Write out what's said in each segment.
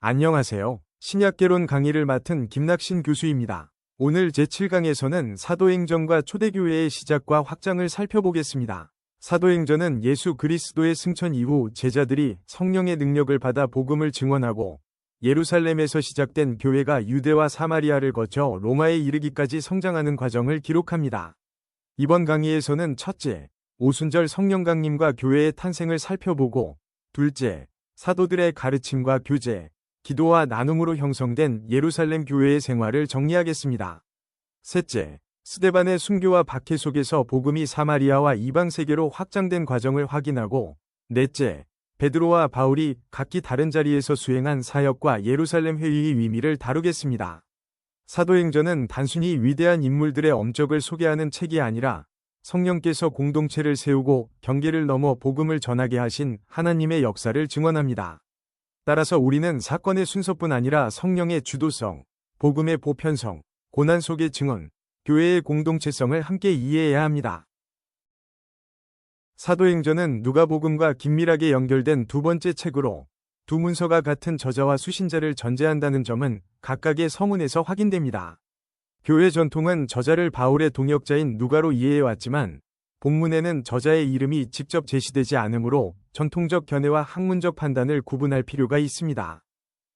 안녕하세요. 신약개론 강의를 맡은 김낙신 교수입니다. 오늘 제7강에서는 사도행전과 초대교회의 시작과 확장을 살펴보겠습니다. 사도행전은 예수 그리스도의 승천 이후 제자들이 성령의 능력을 받아 복음을 증언하고 예루살렘에서 시작된 교회가 유대와 사마리아를 거쳐 로마에 이르기까지 성장하는 과정을 기록합니다. 이번 강의에서는 첫째, 오순절 성령 강림과 교회의 탄생을 살펴보고, 둘째, 사도들의 가르침과 교제, 기도와 나눔으로 형성된 예루살렘 교회의 생활을 정리하겠습니다. 셋째, 스데반의 순교와 박해 속에서 복음이 사마리아와 이방 세계로 확장된 과정을 확인하고, 넷째, 베드로와 바울이 각기 다른 자리에서 수행한 사역과 예루살렘 회의의 의미를 다루겠습니다. 사도행전은 단순히 위대한 인물들의 업적을 소개하는 책이 아니라 성령께서 공동체를 세우고 경계를 넘어 복음을 전하게 하신 하나님의 역사를 증언합니다. 따라서 우리는 사건의 순서뿐 아니라 성령의 주도성, 복음의 보편성, 고난 속의 증언, 교회의 공동체성을 함께 이해해야 합니다. 사도행전은 누가복음과 긴밀하게 연결된 두 번째 책으로 두 문서가 같은 저자와 수신자를 전제한다는 점은 각각의 서문에서 확인됩니다. 교회 전통은 저자를 바울의 동역자인 누가로 이해해왔지만 본문에는 저자의 이름이 직접 제시되지 않으므로 전통적 견해와 학문적 판단을 구분할 필요가 있습니다.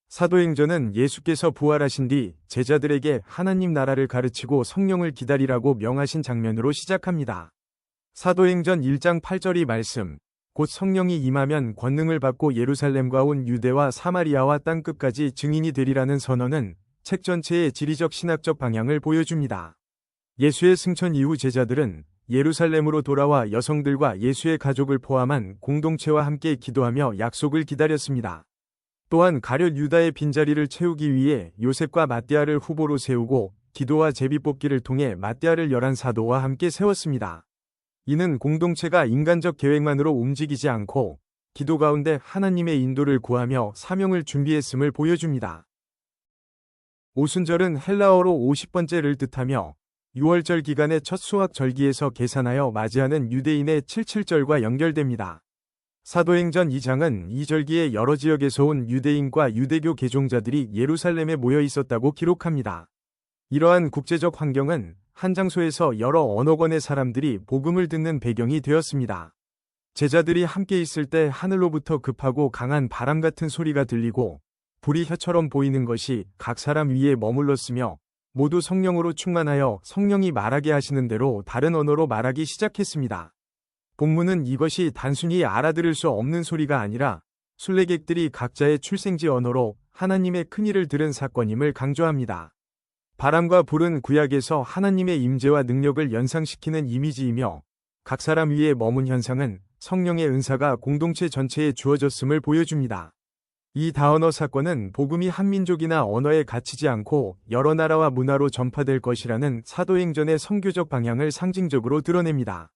사도행전은 예수께서 부활하신 뒤 제자들에게 하나님 나라를 가르치고 성령을 기다리라고 명하신 장면으로 시작합니다. 사도행전 1장 8절의 말씀, 곧 성령이 임하면 권능을 받고 예루살렘과 온 유대와 사마리아와 땅끝까지 증인이 되리라는 선언은 책 전체의 지리적 신학적 방향을 보여줍니다. 예수의 승천 이후 제자들은 예루살렘으로 돌아와 여성들과 예수의 가족을 포함한 공동체와 함께 기도하며 약속을 기다렸습니다. 또한 가룟 유다의 빈자리를 채우기 위해 요셉과 마띠아를 후보로 세우고 기도와 제비뽑기를 통해 마띠아를 11사도와 함께 세웠습니다. 이는 공동체가 인간적 계획만으로 움직이지 않고 기도 가운데 하나님의 인도를 구하며 사명을 준비했음을 보여줍니다. 오순절은 헬라어로 50번째를 뜻하며 6월절 기간의 첫 수확 절기에서 계산하여 맞이하는 유대인의 77절과 연결됩니다. 사도행전 2장은 이 절기에 여러 지역에서 온 유대인과 유대교 개종자들이 예루살렘에 모여 있었다고 기록합니다. 이러한 국제적 환경은 한 장소에서 여러 언어권의 사람들이 복음을 듣는 배경이 되었습니다. 제자들이 함께 있을 때 하늘로부터 급하고 강한 바람 같은 소리가 들리고 불이 혀처럼 보이는 것이 각 사람 위에 머물렀으며 모두 성령으로 충만하여 성령이 말하게 하시는 대로 다른 언어로 말하기 시작했습니다. 본문은 이것이 단순히 알아들을 수 없는 소리가 아니라 순례객들이 각자의 출생지 언어로 하나님의 큰일을 들은 사건임을 강조합니다. 바람과 불은 구약에서 하나님의 임재와 능력을 연상시키는 이미지이며 각 사람 위에 머문 현상은 성령의 은사가 공동체 전체에 주어졌음을 보여줍니다. 이 다언어 사건은 복음이 한 민족이나 언어에 갇히지 않고 여러 나라와 문화로 전파될 것이라는 사도행전의 선교적 방향을 상징적으로 드러냅니다.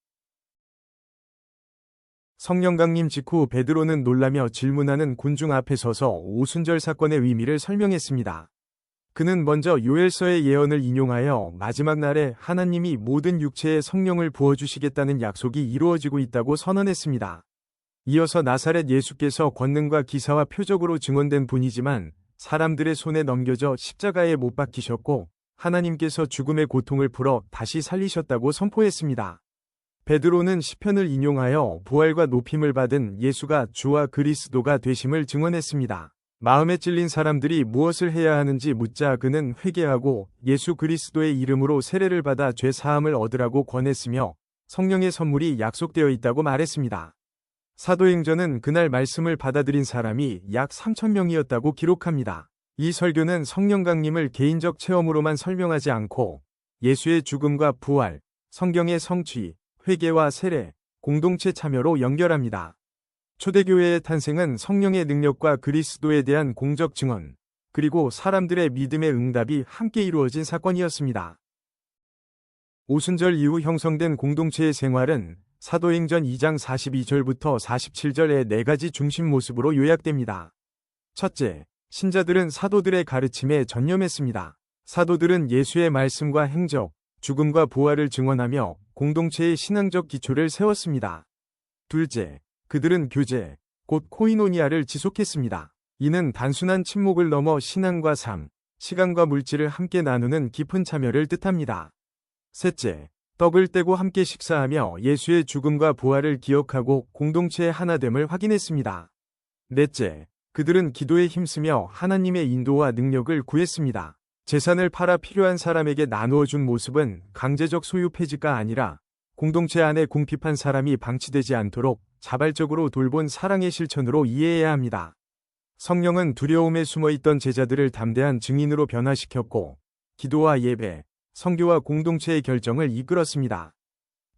성령 강림 직후 베드로는 놀라며 질문하는 군중 앞에 서서 오순절 사건의 의미를 설명했습니다. 그는 먼저 요엘서의 예언을 인용하여 마지막 날에 하나님이 모든 육체에 성령을 부어주시겠다는 약속이 이루어지고 있다고 선언했습니다. 이어서 나사렛 예수께서 권능과 기사와 표적으로 증언된 분이지만 사람들의 손에 넘겨져 십자가에 못 박히셨고 하나님께서 죽음의 고통을 풀어 다시 살리셨다고 선포했습니다. 베드로는 시편을 인용하여 부활과 높임을 받은 예수가 주와 그리스도가 되심을 증언했습니다. 마음에 찔린 사람들이 무엇을 해야 하는지 묻자 그는 회개하고 예수 그리스도의 이름으로 세례를 받아 죄 사함을 얻으라고 권했으며 성령의 선물이 약속되어 있다고 말했습니다. 사도행전은 그날 말씀을 받아들인 사람이 약 3,000명이었다고 기록합니다. 이 설교는 성령 강림을 개인적 체험으로만 설명하지 않고 예수의 죽음과 부활, 성경의 성취, 회개와 세례, 공동체 참여로 연결합니다. 초대교회의 탄생은 성령의 능력과 그리스도에 대한 공적 증언, 그리고 사람들의 믿음의 응답이 함께 이루어진 사건이었습니다. 오순절 이후 형성된 공동체의 생활은 사도행전 2장 42절부터 47절의 4가지 중심 모습으로 요약됩니다. 첫째, 신자들은 사도들의 가르침에 전념했습니다. 사도들은 예수의 말씀과 행적, 죽음과 부활을 증언하며 공동체의 신앙적 기초를 세웠습니다. 둘째, 그들은 교제, 곧 코이노니아를 지속했습니다. 이는 단순한 침묵을 넘어 신앙과 삶, 시간과 물질을 함께 나누는 깊은 참여를 뜻합니다. 셋째, 떡을 떼고 함께 식사하며 예수의 죽음과 부활을 기억하고 공동체의 하나됨을 확인했습니다. 넷째, 그들은 기도에 힘쓰며 하나님의 인도와 능력을 구했습니다. 재산을 팔아 필요한 사람에게 나누어 준 모습은 강제적 소유 폐지가 아니라 공동체 안에 궁핍한 사람이 방치되지 않도록 자발적으로 돌본 사랑의 실천으로 이해해야 합니다. 성령은 두려움에 숨어있던 제자들을 담대한 증인으로 변화시켰고, 기도와 예배, 선교와 공동체의 결정을 이끌었습니다.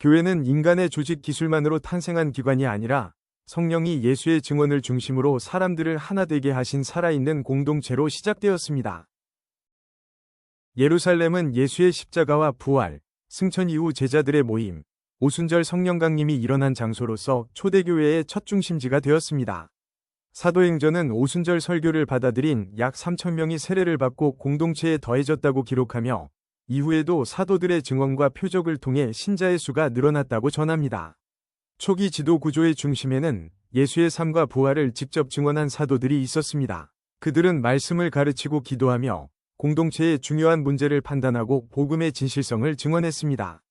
교회는 인간의 조직 기술만으로 탄생한 기관이 아니라 성령이 예수의 증언을 중심으로 사람들을 하나 되게 하신 살아있는 공동체로 시작되었습니다. 예루살렘은 예수의 십자가와 부활, 승천 이후 제자들의 모임, 오순절 성령 강림이 일어난 장소로서 초대교회의 첫 중심지가 되었습니다. 사도행전은 오순절 설교를 받아들인 약 3,000명이 세례를 받고 공동체에 더해졌다고 기록하며 이후에도 사도들의 증언과 표적을 통해 신자의 수가 늘어났다고 전합니다. 초기 지도 구조의 중심에는 예수의 삶과 부활을 직접 증언한 사도들이 있었습니다. 그들은 말씀을 가르치고 기도하며 공동체의 중요한 문제를 판단하고 복음의 진실성을 증언했습니다.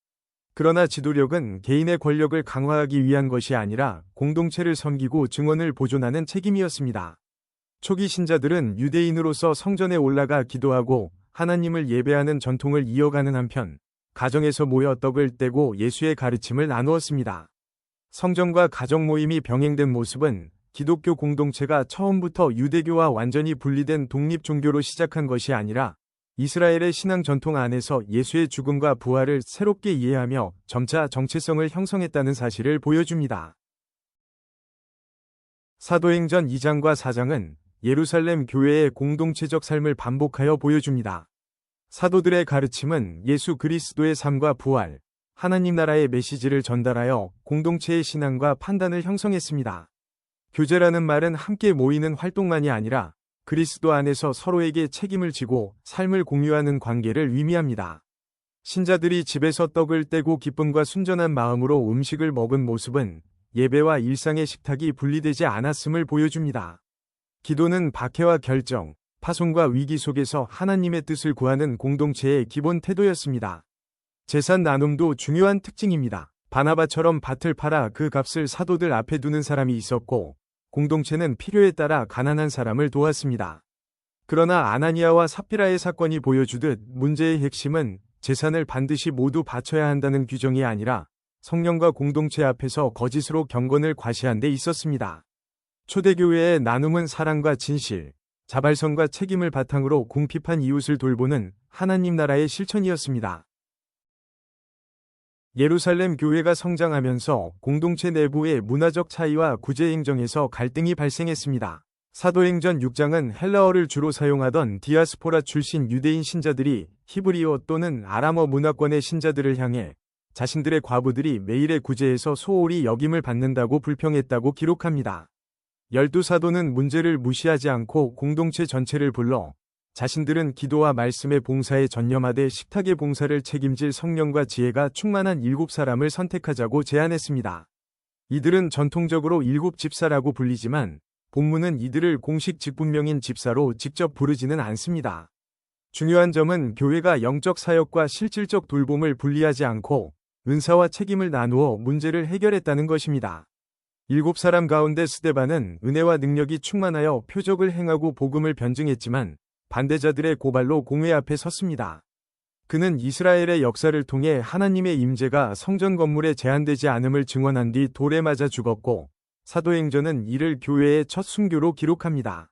그러나 지도력은 개인의 권력을 강화하기 위한 것이 아니라 공동체를 섬기고 증언을 보존하는 책임이었습니다. 초기 신자들은 유대인으로서 성전에 올라가 기도하고 하나님을 예배하는 전통을 이어가는 한편, 가정에서 모여 떡을 떼고 예수의 가르침을 나누었습니다. 성전과 가정 모임이 병행된 모습은 기독교 공동체가 처음부터 유대교와 완전히 분리된 독립 종교로 시작한 것이 아니라 이스라엘의 신앙 전통 안에서 예수의 죽음과 부활을 새롭게 이해하며 점차 정체성을 형성했다는 사실을 보여줍니다. 사도행전 2장과 4장은 예루살렘 교회의 공동체적 삶을 반복하여 보여줍니다. 사도들의 가르침은 예수 그리스도의 삶과 부활, 하나님 나라의 메시지를 전달하여 공동체의 신앙과 판단을 형성했습니다. 교제라는 말은 함께 모이는 활동만이 아니라 그리스도 안에서 서로에게 책임을 지고 삶을 공유하는 관계를 의미합니다. 신자들이 집에서 떡을 떼고 기쁨과 순전한 마음으로 음식을 먹은 모습은 예배와 일상의 식탁이 분리되지 않았음을 보여줍니다. 기도는 박해와 결정, 파손과 위기 속에서 하나님의 뜻을 구하는 공동체의 기본 태도였습니다. 재산 나눔도 중요한 특징입니다. 바나바처럼 밭을 팔아 그 값을 사도들 앞에 두는 사람이 있었고, 공동체는 필요에 따라 가난한 사람을 도왔습니다. 그러나 아나니아와 삽비라의 사건이 보여주듯 문제의 핵심은 재산을 반드시 모두 바쳐야 한다는 규정이 아니라 성령과 공동체 앞에서 거짓으로 경건을 과시한 데 있었습니다. 초대교회의 나눔은 사랑과 진실, 자발성과 책임을 바탕으로 궁핍한 이웃을 돌보는 하나님 나라의 실천이었습니다. 예루살렘 교회가 성장하면서 공동체 내부의 문화적 차이와 구제 행정에서 갈등이 발생했습니다. 사도행전 6장은 헬라어를 주로 사용하던 디아스포라 출신 유대인 신자들이 히브리어 또는 아람어 문화권의 신자들을 향해 자신들의 과부들이 매일의 구제에서 소홀히 여김을 받는다고 불평했다고 기록합니다. 12사도는 문제를 무시하지 않고 공동체 전체를 불러 자신들은 기도와 말씀의 봉사에 전념하되 식탁의 봉사를 책임질 성령과 지혜가 충만한 7사람을 선택하자고 제안했습니다. 이들은 전통적으로 7집사라고 불리지만 본문은 이들을 공식 직분명인 집사로 직접 부르지는 않습니다. 중요한 점은 교회가 영적 사역과 실질적 돌봄을 분리하지 않고 은사와 책임을 나누어 문제를 해결했다는 것입니다. 7사람 가운데 스데반은 은혜와 능력이 충만하여 표적을 행하고 복음을 변증했지만 반대자들의 고발로 공회 앞에 섰습니다. 그는 이스라엘의 역사를 통해 하나님의 임재가 성전 건물에 제한되지 않음을 증언한 뒤 돌에 맞아 죽었고, 사도행전은 이를 교회의 첫 순교로 기록합니다.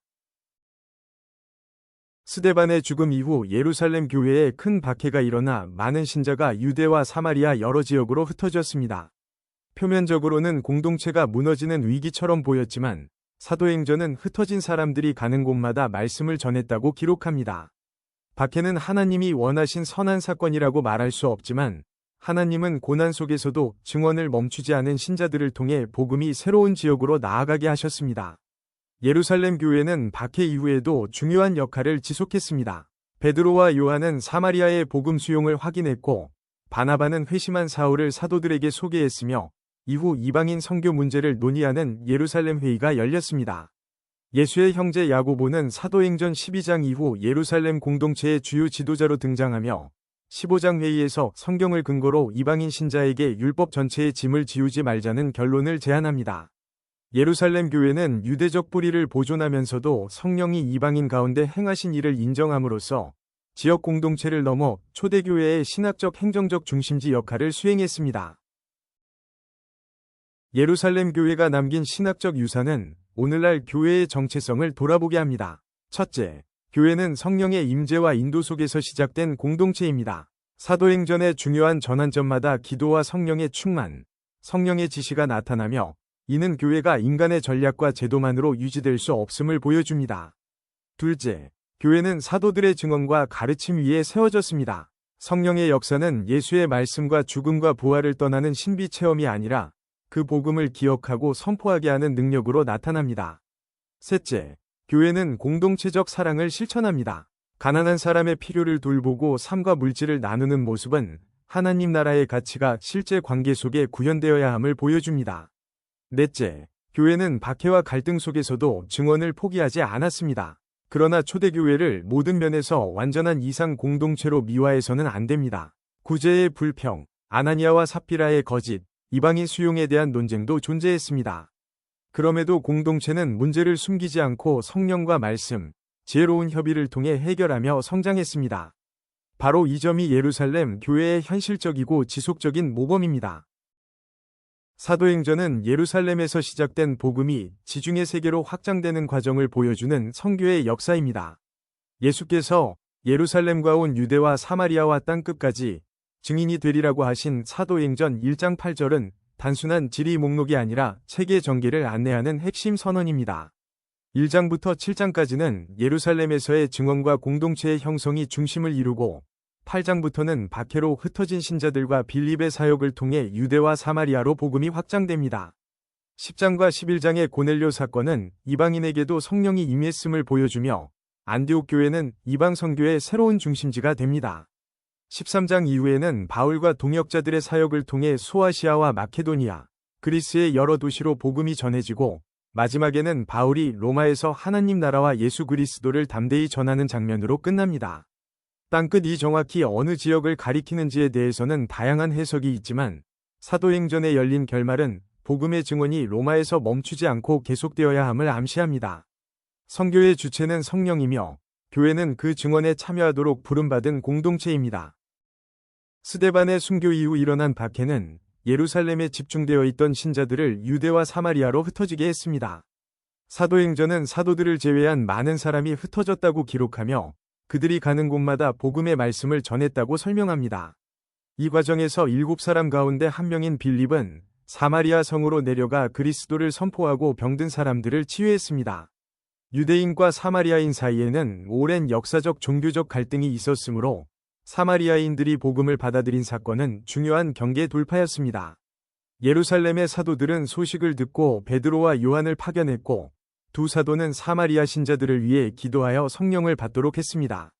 스데반의 죽음 이후 예루살렘 교회에 큰 박해가 일어나 많은 신자가 유대와 사마리아 여러 지역으로 흩어졌습니다. 표면적으로는 공동체가 무너지는 위기처럼 보였지만 사도행전은 흩어진 사람들이 가는 곳마다 말씀을 전했다고 기록합니다. 박해는 하나님이 원하신 선한 사건이라고 말할 수 없지만 하나님은 고난 속에서도 증언을 멈추지 않은 신자들을 통해 복음이 새로운 지역으로 나아가게 하셨습니다. 예루살렘 교회는 박해 이후에도 중요한 역할을 지속했습니다. 베드로와 요한은 사마리아의 복음 수용을 확인했고, 바나바는 회심한 사울을 사도들에게 소개했으며 이후 이방인 선교 문제를 논의하는 예루살렘 회의가 열렸습니다. 예수의 형제 야고보는 사도행전 12장 이후 예루살렘 공동체의 주요 지도자로 등장하며 15장 회의에서 성경을 근거로 이방인 신자에게 율법 전체의 짐을 지우지 말자는 결론을 제안합니다. 예루살렘 교회는 유대적 뿌리를 보존하면서도 성령이 이방인 가운데 행하신 일을 인정함으로써 지역 공동체를 넘어 초대교회의 신학적 행정적 중심지 역할을 수행했습니다. 예루살렘 교회가 남긴 신학적 유산은 오늘날 교회의 정체성을 돌아보게 합니다. 첫째, 교회는 성령의 임재와 인도 속에서 시작된 공동체입니다. 사도행전의 중요한 전환점마다 기도와 성령의 충만, 성령의 지시가 나타나며 이는 교회가 인간의 전략과 제도만으로 유지될 수 없음을 보여줍니다. 둘째, 교회는 사도들의 증언과 가르침 위에 세워졌습니다. 성령의 역사는 예수의 말씀과 죽음과 부활을 떠나는 신비 체험이 아니라 그 복음을 기억하고 선포하게 하는 능력으로 나타납니다. 셋째, 교회는 공동체적 사랑을 실천합니다. 가난한 사람의 필요를 돌보고 삶과 물질을 나누는 모습은 하나님 나라의 가치가 실제 관계 속에 구현되어야 함을 보여줍니다. 넷째, 교회는 박해와 갈등 속에서도 증언을 포기하지 않았습니다. 그러나 초대교회를 모든 면에서 완전한 이상 공동체로 미화해서는 안 됩니다. 구제의 불평, 아나니아와 삽비라의 거짓, 이방인 수용에 대한 논쟁도 존재했습니다. 그럼에도 공동체는 문제를 숨기지 않고 성령과 말씀, 지혜로운 협의를 통해 해결하며 성장했습니다. 바로 이 점이 예루살렘 교회의 현실적이고 지속적인 모범입니다. 사도행전은 예루살렘에서 시작된 복음이 지중해 세계로 확장되는 과정을 보여주는 선교의 역사입니다. 예수께서 예루살렘과 온 유대와 사마리아와 땅끝까지 증인이 되리라고 하신 사도행전 1장 8절은 단순한 지리 목록이 아니라 세계 전개를 안내하는 핵심 선언입니다. 1장부터 7장까지는 예루살렘에서의 증언과 공동체의 형성이 중심을 이루고 8장부터는 박해로 흩어진 신자들과 빌립의 사역을 통해 유대와 사마리아로 복음이 확장됩니다. 10장과 11장의 고넬료 사건은 이방인에게도 성령이 임했음을 보여주며 안디옥 교회는 이방 선교의 새로운 중심지가 됩니다. 13장 이후에는 바울과 동역자들의 사역을 통해 소아시아와 마케도니아, 그리스의 여러 도시로 복음이 전해지고 마지막에는 바울이 로마에서 하나님 나라와 예수 그리스도를 담대히 전하는 장면으로 끝납니다. 땅끝이 정확히 어느 지역을 가리키는지에 대해서는 다양한 해석이 있지만 사도행전에 열린 결말은 복음의 증언이 로마에서 멈추지 않고 계속되어야 함을 암시합니다. 선교의 주체는 성령이며 교회는 그 증언에 참여하도록 부름받은 공동체입니다. 스데반의 순교 이후 일어난 박해는 예루살렘에 집중되어 있던 신자들을 유대와 사마리아로 흩어지게 했습니다. 사도행전은 사도들을 제외한 많은 사람이 흩어졌다고 기록하며 그들이 가는 곳마다 복음의 말씀을 전했다고 설명합니다. 이 과정에서 7사람 가운데 한 명인 빌립은 사마리아 성으로 내려가 그리스도를 선포하고 병든 사람들을 치유했습니다. 유대인과 사마리아인 사이에는 오랜 역사적 종교적 갈등이 있었으므로 사마리아인들이 복음을 받아들인 사건은 중요한 경계 돌파였습니다. 예루살렘의 사도들은 소식을 듣고 베드로와 요한을 파견했고 두 사도는 사마리아 신자들을 위해 기도하여 성령을 받도록 했습니다.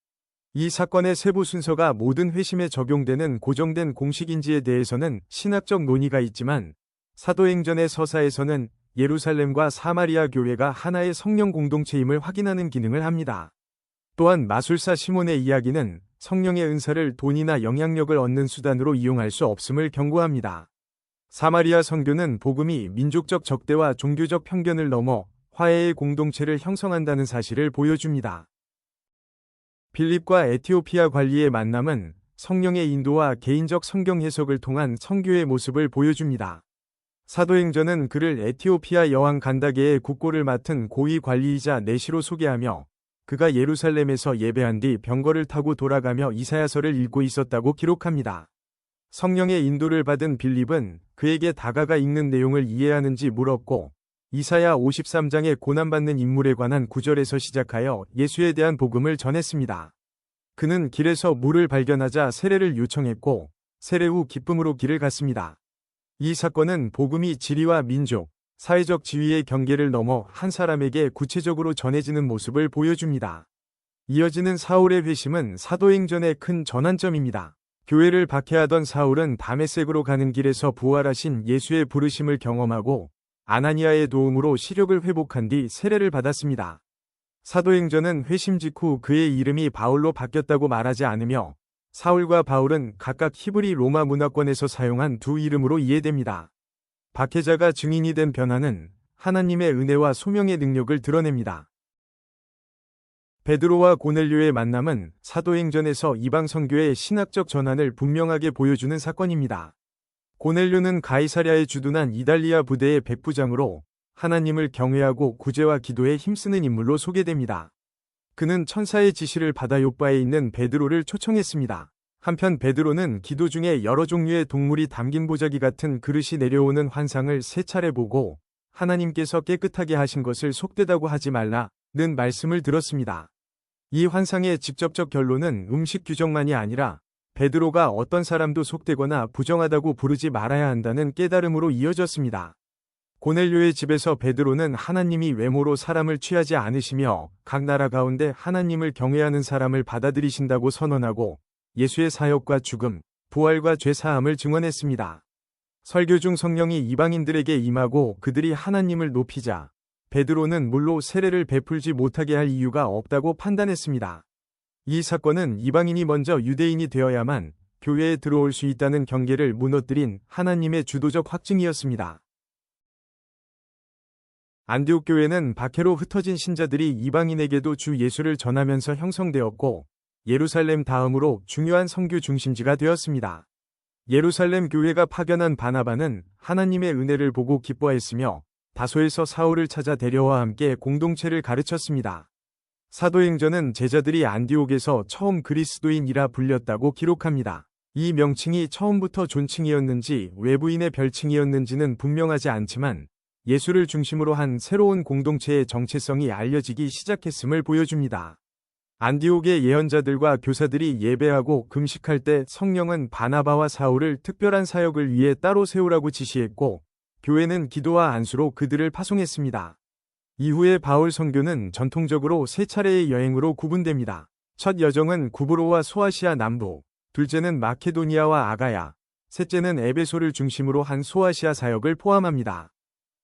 이 사건의 세부 순서가 모든 회심에 적용되는 고정된 공식인지에 대해서는 신학적 논의가 있지만 사도행전의 서사에서는 예루살렘과 사마리아 교회가 하나의 성령 공동체임을 확인하는 기능을 합니다. 또한 마술사 시몬의 이야기는 성령의 은사를 돈이나 영향력을 얻는 수단으로 이용할 수 없음을 경고합니다. 사마리아 선교는 복음이 민족적 적대와 종교적 편견을 넘어 화해의 공동체를 형성한다는 사실을 보여줍니다. 빌립과 에티오피아 관리의 만남은 성령의 인도와 개인적 성경 해석을 통한 선교의 모습을 보여줍니다. 사도행전은 그를 에티오피아 여왕 간다게의 국고를 맡은 고위 관리이자 내시로 소개하며 그가 예루살렘에서 예배한 뒤 병거를 타고 돌아가며 이사야서를 읽고 있었다고 기록합니다. 성령의 인도를 받은 빌립은 그에게 다가가 읽는 내용을 이해하는지 물었고 이사야 53장의 고난받는 인물에 관한 구절에서 시작하여 예수에 대한 복음을 전했습니다. 그는 길에서 물을 발견하자 세례를 요청했고 세례 후 기쁨으로 길을 갔습니다. 이 사건은 복음이 지리와 민족, 사회적 지위의 경계를 넘어 한 사람에게 구체적으로 전해지는 모습을 보여줍니다. 이어지는 사울의 회심은 사도행전의 큰 전환점입니다. 교회를 박해하던 사울은 다메섹으로 가는 길에서 부활하신 예수의 부르심을 경험하고 아나니아의 도움으로 시력을 회복한 뒤 세례를 받았습니다. 사도행전은 회심 직후 그의 이름이 바울로 바뀌었다고 말하지 않으며 사울과 바울은 각각 히브리 로마 문화권에서 사용한 두 이름으로 이해됩니다. 박해자가 증인이 된 변화는 하나님의 은혜와 소명의 능력을 드러냅니다. 베드로와 고넬료의 만남은 사도행전에서 이방 선교의 신학적 전환을 분명하게 보여주는 사건입니다. 고넬료는 가이사랴에 주둔한 이달리아 부대의 백부장으로 하나님을 경외하고 구제와 기도에 힘쓰는 인물로 소개됩니다. 그는 천사의 지시를 받아 욥바에 있는 베드로를 초청했습니다. 한편 베드로는 기도 중에 여러 종류의 동물이 담긴 보자기 같은 그릇이 내려오는 환상을 3차례 보고 하나님께서 깨끗하게 하신 것을 속되다고 하지 말라는 말씀을 들었습니다. 이 환상의 직접적 결론은 음식 규정만이 아니라 베드로가 어떤 사람도 속되거나 부정하다고 부르지 말아야 한다는 깨달음으로 이어졌습니다. 고넬료의 집에서 베드로는 하나님이 외모로 사람을 취하지 않으시며 각 나라 가운데 하나님을 경외하는 사람을 받아들이신다고 선언하고 예수의 사역과 죽음, 부활과 죄사함을 증언했습니다. 설교 중 성령이 이방인들에게 임하고 그들이 하나님을 높이자 베드로는 물로 세례를 베풀지 못하게 할 이유가 없다고 판단했습니다. 이 사건은 이방인이 먼저 유대인이 되어야만 교회에 들어올 수 있다는 경계를 무너뜨린 하나님의 주도적 확증이었습니다. 안디옥 교회는 박해로 흩어진 신자들이 이방인에게도 주 예수를 전하면서 형성되었고 예루살렘 다음으로 중요한 선교 중심지가 되었습니다. 예루살렘 교회가 파견한 바나바는 하나님의 은혜를 보고 기뻐했으며 다소에서 사울을 찾아 데려와 함께 공동체를 가르쳤습니다. 사도행전은 제자들이 안디옥에서 처음 그리스도인이라 불렸다고 기록합니다. 이 명칭이 처음부터 존칭이었는지 외부인의 별칭이었는지는 분명하지 않지만 예수를 중심으로 한 새로운 공동체의 정체성이 알려지기 시작했음을 보여줍니다. 안디옥의 예언자들과 교사들이 예배하고 금식할 때 성령은 바나바와 사울을 특별한 사역을 위해 따로 세우라고 지시했고 교회는 기도와 안수로 그들을 파송했습니다. 이후의 바울 선교는 전통적으로 3차례의 여행으로 구분됩니다. 첫 여정은 구브로와 소아시아 남부, 둘째는 마케도니아와 아가야, 셋째는 에베소를 중심으로 한 소아시아 사역을 포함합니다.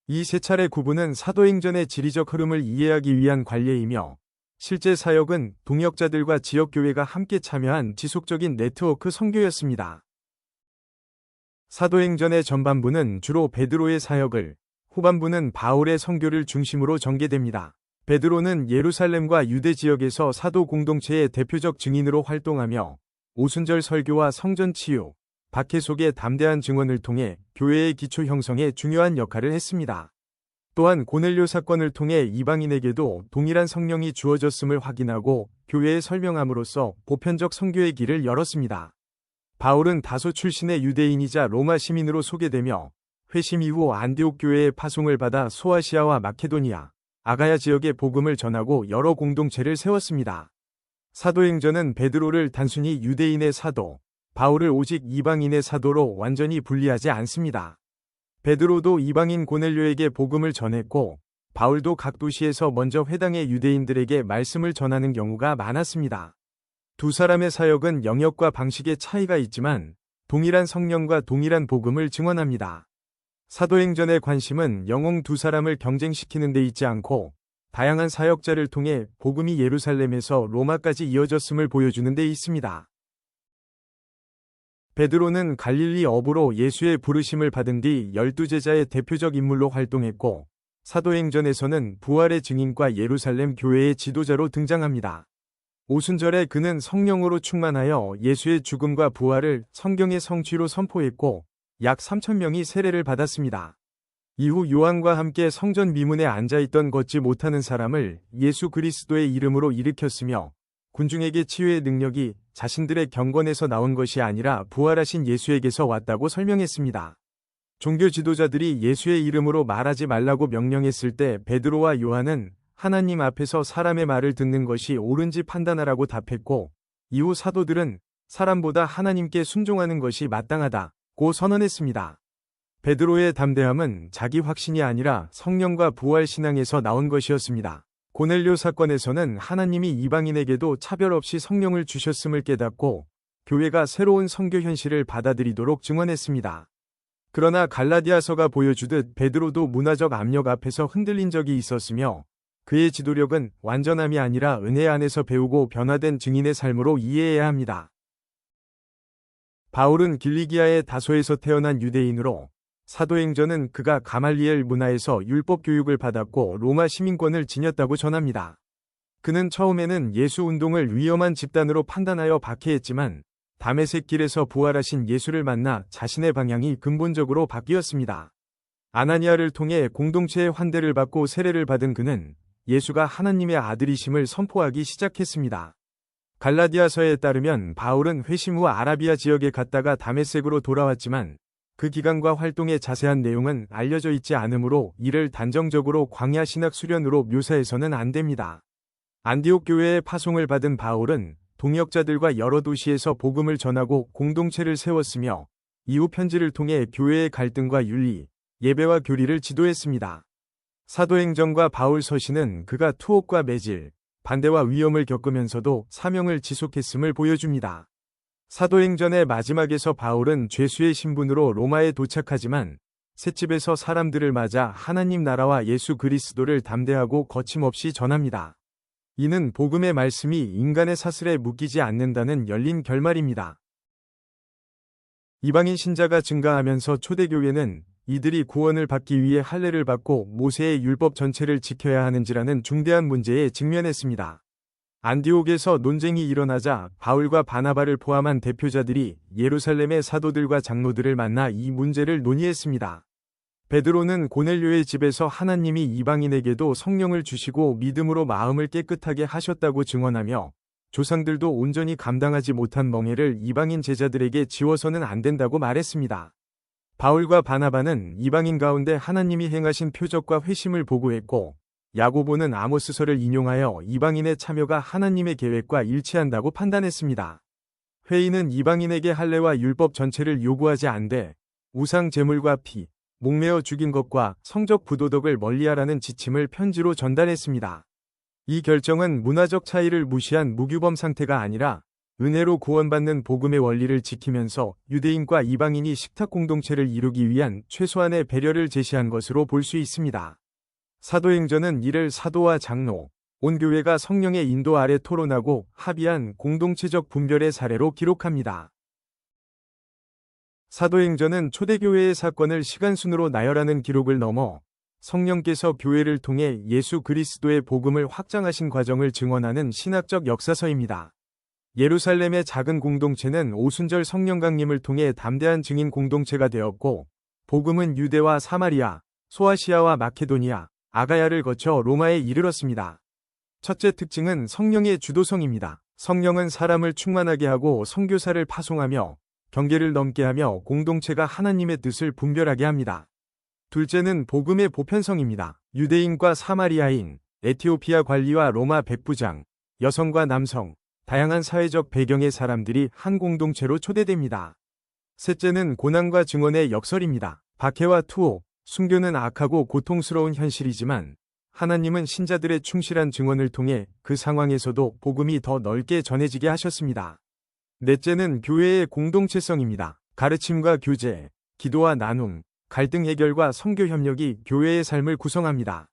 이 3차례 구분은 사도행전의 지리적 흐름을 이해하기 위한 관례이며 실제 사역은 동역자들과 지역교회가 함께 참여한 지속적인 네트워크 선교였습니다. 사도행전의 전반부는 주로 베드로의 사역을, 후반부는 바울의 선교를 중심으로 전개됩니다. 베드로는 예루살렘과 유대 지역에서 사도 공동체의 대표적 증인으로 활동하며 오순절 설교와 성전 치유, 박해 속의 담대한 증언을 통해 교회의 기초 형성에 중요한 역할을 했습니다. 또한 고넬료 사건을 통해 이방인에게도 동일한 성령이 주어졌음을 확인하고 교회에 설명함으로써 보편적 선교의 길을 열었습니다. 바울은 다소 출신의 유대인이자 로마 시민으로 소개되며 회심 이후 안디옥 교회의 파송을 받아 소아시아와 마케도니아, 아가야 지역의 복음을 전하고 여러 공동체를 세웠습니다. 사도행전은 베드로를 단순히 유대인의 사도, 바울을 오직 이방인의 사도로 완전히 분리하지 않습니다. 베드로도 이방인 고넬료에게 복음을 전했고 바울도 각 도시에서 먼저 회당의 유대인들에게 말씀을 전하는 경우가 많았습니다. 두 사람의 사역은 영역과 방식의 차이가 있지만 동일한 성령과 동일한 복음을 증언합니다. 사도행전의 관심은 영웅 두 사람을 경쟁시키는 데 있지 않고 다양한 사역자를 통해 복음이 예루살렘에서 로마까지 이어졌음을 보여주는 데 있습니다. 베드로는 갈릴리 어부로 예수의 부르심을 받은 뒤 12제자의 대표적 인물로 활동했고 사도행전에서는 부활의 증인과 예루살렘 교회의 지도자로 등장합니다. 오순절에 그는 성령으로 충만하여 예수의 죽음과 부활을 성경의 성취로 선포했고 약 3,000명이 세례를 받았습니다. 이후 요한과 함께 성전 미문에 앉아있던 걷지 못하는 사람을 예수 그리스도의 이름으로 일으켰으며 군중에게 치유의 능력이 자신들의 경건에서 나온 것이 아니라 부활하신 예수에게서 왔다고 설명했습니다. 종교 지도자들이 예수의 이름으로 말하지 말라고 명령했을 때 베드로와 요한은 하나님 앞에서 사람의 말을 듣는 것이 옳은지 판단하라고 답했고 이후 사도들은 사람보다 하나님께 순종하는 것이 마땅하다고 선언했습니다. 베드로의 담대함은 자기 확신이 아니라 성령과 부활 신앙에서 나온 것이었습니다. 고넬료 사건에서는 하나님이 이방인에게도 차별 없이 성령을 주셨음을 깨닫고 교회가 새로운 선교 현실을 받아들이도록 증언했습니다. 그러나 갈라디아서가 보여주듯 베드로도 문화적 압력 앞에서 흔들린 적이 있었으며 그의 지도력은 완전함이 아니라 은혜 안에서 배우고 변화된 증인의 삶으로 이해해야 합니다. 바울은 길리기아의 다소에서 태어난 유대인으로 사도행전은 그가 가말리엘 문화에서 율법 교육을 받았고 로마 시민권을 지녔다고 전합니다. 그는 처음에는 예수 운동을 위험한 집단으로 판단하여 박해했지만 다메섹 길에서 부활하신 예수를 만나 자신의 방향이 근본적으로 바뀌었습니다. 아나니아를 통해 공동체의 환대를 받고 세례를 받은 그는 예수가 하나님의 아들이심을 선포하기 시작했습니다. 갈라디아서에 따르면 바울은 회심 후 아라비아 지역에 갔다가 다메섹으로 돌아왔지만 그 기간과 활동의 자세한 내용은 알려져 있지 않으므로 이를 단정적으로 광야 신학 수련으로 묘사해서는 안 됩니다. 안디옥 교회의 파송을 받은 바울은 동역자들과 여러 도시에서 복음을 전하고 공동체를 세웠으며 이후 편지를 통해 교회의 갈등과 윤리, 예배와 교리를 지도했습니다. 사도행전과 바울 서신은 그가 투옥과 매질, 반대와 위험을 겪으면서도 사명을 지속했음을 보여줍니다. 사도행전의 마지막에서 바울은 죄수의 신분으로 로마에 도착하지만 셋집에서 사람들을 맞아 하나님 나라와 예수 그리스도를 담대하고 거침없이 전합니다. 이는 복음의 말씀이 인간의 사슬에 묶이지 않는다는 열린 결말입니다. 이방인 신자가 증가하면서 초대교회는 이들이 구원을 받기 위해 할례를 받고 모세의 율법 전체를 지켜야 하는지라는 중대한 문제에 직면했습니다. 안디옥에서 논쟁이 일어나자 바울과 바나바를 포함한 대표자들이 예루살렘의 사도들과 장로들을 만나 이 문제를 논의했습니다. 베드로는 고넬료의 집에서 하나님이 이방인에게도 성령을 주시고 믿음으로 마음을 깨끗하게 하셨다고 증언하며 조상들도 온전히 감당하지 못한 멍에를 이방인 제자들에게 지워서는 안 된다고 말했습니다. 바울과 바나바는 이방인 가운데 하나님이 행하신 표적과 회심을 보고했고 야고보는 아모스서를 인용하여 이방인의 참여가 하나님의 계획과 일치한다고 판단했습니다. 회의는 이방인에게 할례와 율법 전체를 요구하지 않되 우상 제물과 피, 목매어 죽인 것과 성적 부도덕을 멀리하라는 지침을 편지로 전달했습니다. 이 결정은 문화적 차이를 무시한 무규범 상태가 아니라 은혜로 구원받는 복음의 원리를 지키면서 유대인과 이방인이 식탁 공동체를 이루기 위한 최소한의 배려를 제시한 것으로 볼 수 있습니다. 사도행전은 이를 사도와 장로, 온 교회가 성령의 인도 아래 토론하고 합의한 공동체적 분별의 사례로 기록합니다. 사도행전은 초대교회의 사건을 시간순으로 나열하는 기록을 넘어 성령께서 교회를 통해 예수 그리스도의 복음을 확장하신 과정을 증언하는 신학적 역사서입니다. 예루살렘의 작은 공동체는 오순절 성령 강림을 통해 담대한 증인 공동체가 되었고 복음은 유대와 사마리아, 소아시아와 마케도니아, 아가야를 거쳐 로마에 이르렀습니다. 첫째 특징은 성령의 주도성입니다. 성령은 사람을 충만하게 하고 선교사를 파송하며 경계를 넘게 하며 공동체가 하나님의 뜻을 분별하게 합니다. 둘째는 복음의 보편성입니다. 유대인과 사마리아인, 에티오피아 관리와 로마 백부장, 여성과 남성, 다양한 사회적 배경의 사람들이 한 공동체로 초대됩니다. 셋째는 고난과 증언의 역설입니다. 박해와 투옥, 순교는 악하고 고통스러운 현실이지만 하나님은 신자들의 충실한 증언을 통해 그 상황에서도 복음이 더 넓게 전해지게 하셨습니다. 넷째는 교회의 공동체성입니다. 가르침과 교제, 기도와 나눔, 갈등 해결과 선교 협력이 교회의 삶을 구성합니다.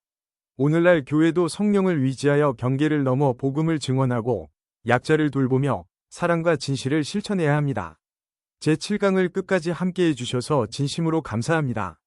오늘날 교회도 성령을 위지하여 경계를 넘어 복음을 증언하고 약자를 돌보며 사랑과 진실을 실천해야 합니다. 제7강을 끝까지 함께해 주셔서 진심으로 감사합니다.